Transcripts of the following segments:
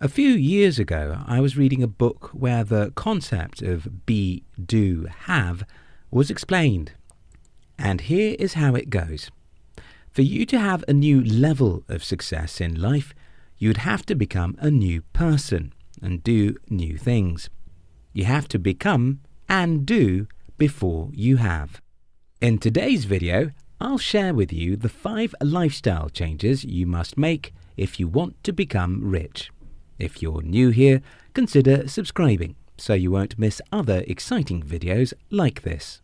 A few years ago, I was reading a book where the concept of be, do, have was explained. And here is how it goes. For you to have a new level of success in life, you'd have to become a new person and do new things. You have to become and do before you have. In today's video, I'll share with you the 5 lifestyle changes you must make if you want to become rich. If you're new here, consider subscribing so you won't miss other exciting videos like this.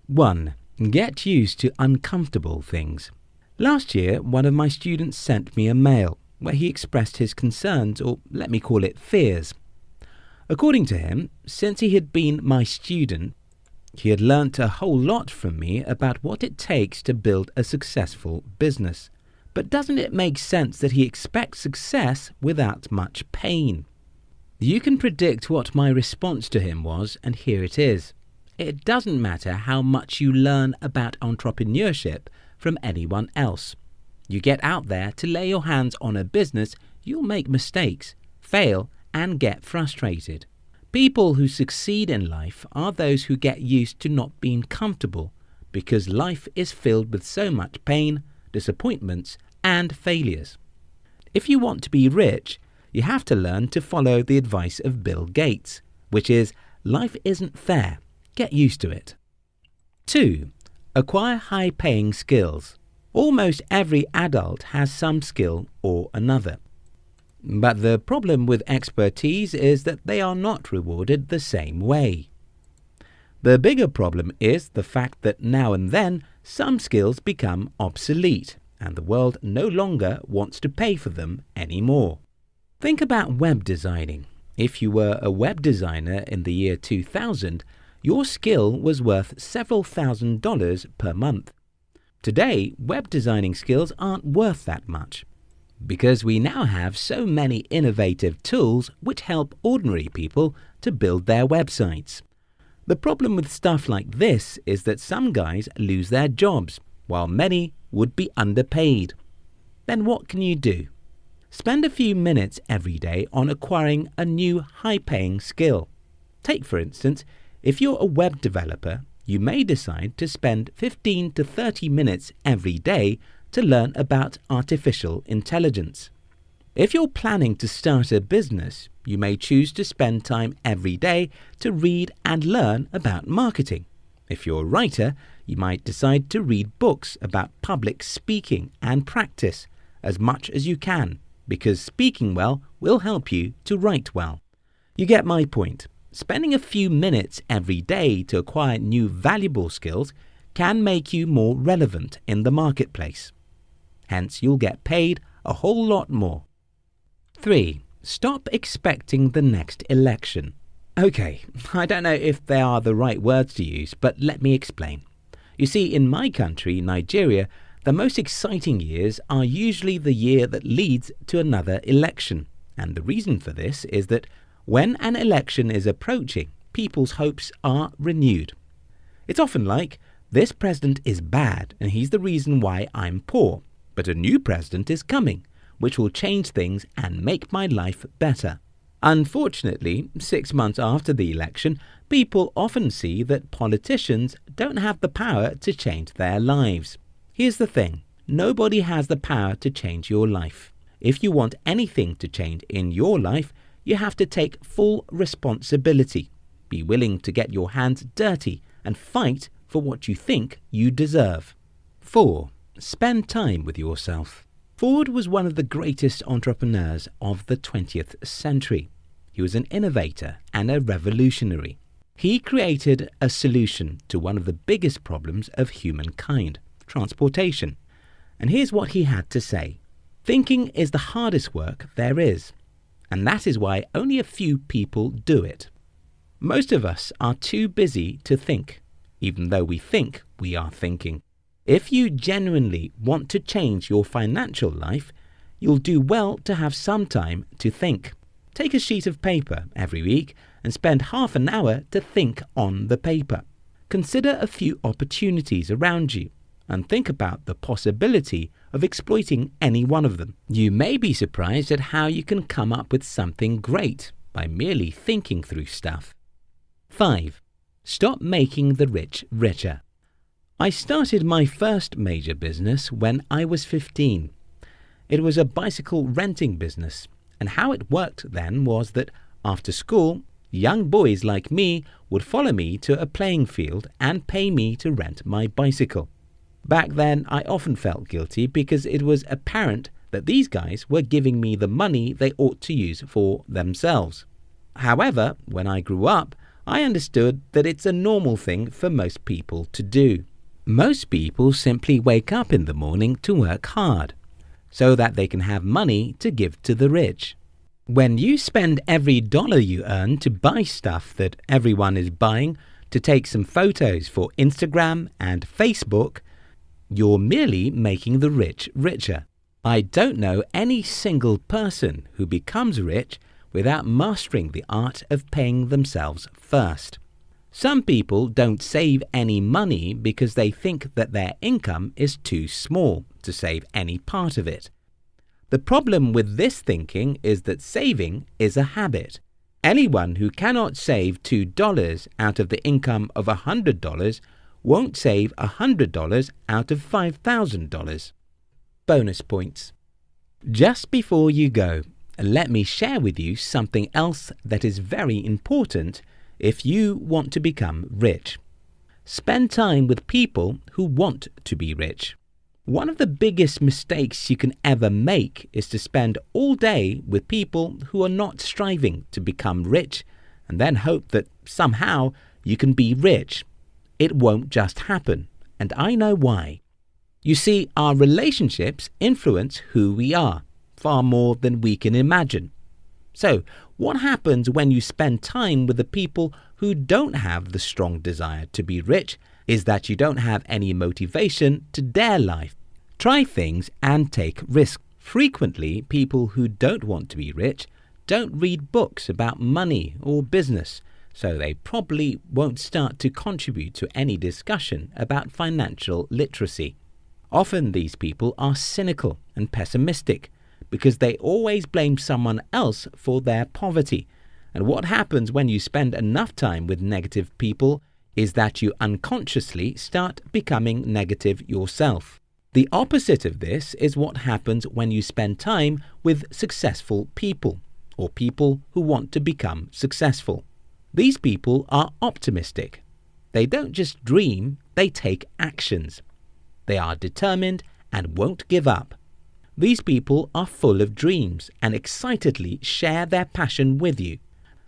1. Get used to uncomfortable things. Last year, one of my students sent me a mail where he expressed his concerns, or let me call it fears. According to him, since he had been my student, he had learnt a whole lot from me about what it takes to build a successful business. But doesn't it make sense that he expects success without much pain? You can predict what my response to him was, and here it is. It doesn't matter how much you learn about entrepreneurship from anyone else. You get out there to lay your hands on a business, you'll make mistakes, fail, and get frustrated. People who succeed in life are those who get used to not being comfortable, because life is filled with so much pain, disappointments, and failures. If you want to be rich, you have to learn to follow the advice of Bill Gates, which is, life isn't fair, get used to it. 2. Acquire high-paying skills. Almost every adult has some skill or another. But the problem with expertise is that they are not rewarded the same way. The bigger problem is the fact that now and then some skills become obsolete, and the world no longer wants to pay for them anymore. Think about web designing. If you were a web designer in the year 2000, your skill was worth several $1,000s per month. Today, web designing skills aren't worth that much, because we now have so many innovative tools which help ordinary people to build their websites. The problem with stuff like this is that some guys lose their jobs, while many would be underpaid. Then what can you do? Spend a few minutes every day on acquiring a new high-paying skill. Take, for instance, if you're a web developer, you may decide to spend 15 to 30 minutes every day to learn about artificial intelligence. If you're planning to start a business, you may choose to spend time every day to read and learn about marketing. If you're a writer, you might decide to read books about public speaking and practice as much as you can, because speaking well will help you to write well. You get my point. Spending a few minutes every day to acquire new valuable skills can make you more relevant in the marketplace. Hence, you'll get paid a whole lot more. 3. Stop expecting the next election. Okay, I don't know if they are the right words to use, but let me explain. You see, in my country, Nigeria, the most exciting years are usually the year that leads to another election. And the reason for this is that when an election is approaching, people's hopes are renewed. It's often like, this president is bad and he's the reason why I'm poor, but a new president is coming, which will change things and make my life better. Unfortunately, 6 months after the election, people often see that politicians don't have the power to change their lives. Here's the thing, nobody has the power to change your life. If you want anything to change in your life, you have to take full responsibility. Be willing to get your hands dirty and fight for what you think you deserve. 4. Spend time with yourself. Ford was one of the greatest entrepreneurs of the 20th century. He was an innovator and a revolutionary. He created a solution to one of the biggest problems of humankind, transportation. And here's what he had to say. Thinking is the hardest work there is, and that is why only a few people do it. Most of us are too busy to think, even though we think we are thinking. If you genuinely want to change your financial life, you'll do well to have some time to think. Take a sheet of paper every week and spend half an hour to think on the paper. Consider a few opportunities around you and think about the possibility of exploiting any one of them. You may be surprised at how you can come up with something great by merely thinking through stuff. 5. Stop making the rich richer. I started my first major business when I was 15. It was a bicycle renting business, and how it worked then was that after school, young boys like me would follow me to a playing field and pay me to rent my bicycle. Back then, I often felt guilty because it was apparent that these guys were giving me the money they ought to use for themselves. However, when I grew up, I understood that it's a normal thing for most people to do. Most people simply wake up in the morning to work hard, so that they can have money to give to the rich. When you spend every dollar you earn to buy stuff that everyone is buying, to take some photos for Instagram and Facebook, you're merely making the rich richer. I don't know any single person who becomes rich without mastering the art of paying themselves first. Some people don't save any money because they think that their income is too small to save any part of it. The problem with this thinking is that saving is a habit. Anyone who cannot save $2 out of the income of $100 won't save $100 out of $5,000. Bonus points. Just before you go, let me share with you something else that is very important if you want to become rich. Spend time with people who want to be rich. One of the biggest mistakes you can ever make is to spend all day with people who are not striving to become rich and then hope that somehow you can be rich. It won't just happen, and I know why. You see, our relationships influence who we are far more than we can imagine. So, what happens when you spend time with the people who don't have the strong desire to be rich is that you don't have any motivation to dare life, try things and take risks. Frequently, people who don't want to be rich don't read books about money or business, so they probably won't start to contribute to any discussion about financial literacy. Often these people are cynical and pessimistic because they always blame someone else for their poverty. And what happens when you spend enough time with negative people is that you unconsciously start becoming negative yourself. The opposite of this is what happens when you spend time with successful people or people who want to become successful. These people are optimistic. They don't just dream, they take actions. They are determined and won't give up. These people are full of dreams and excitedly share their passion with you.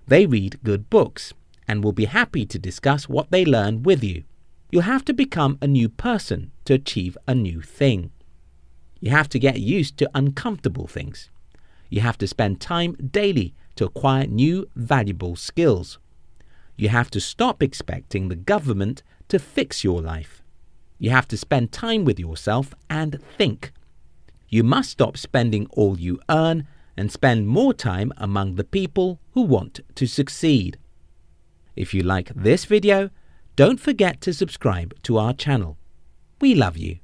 They read good books and will be happy to discuss what they learn with you. You'll have to become a new person to achieve a new thing. You have to get used to uncomfortable things. You have to spend time daily to acquire new valuable skills. You have to stop expecting the government to fix your life. You have to spend time with yourself and think. You must stop spending all you earn and spend more time among the people who want to succeed. If you like this video, don't forget to subscribe to our channel. We love you.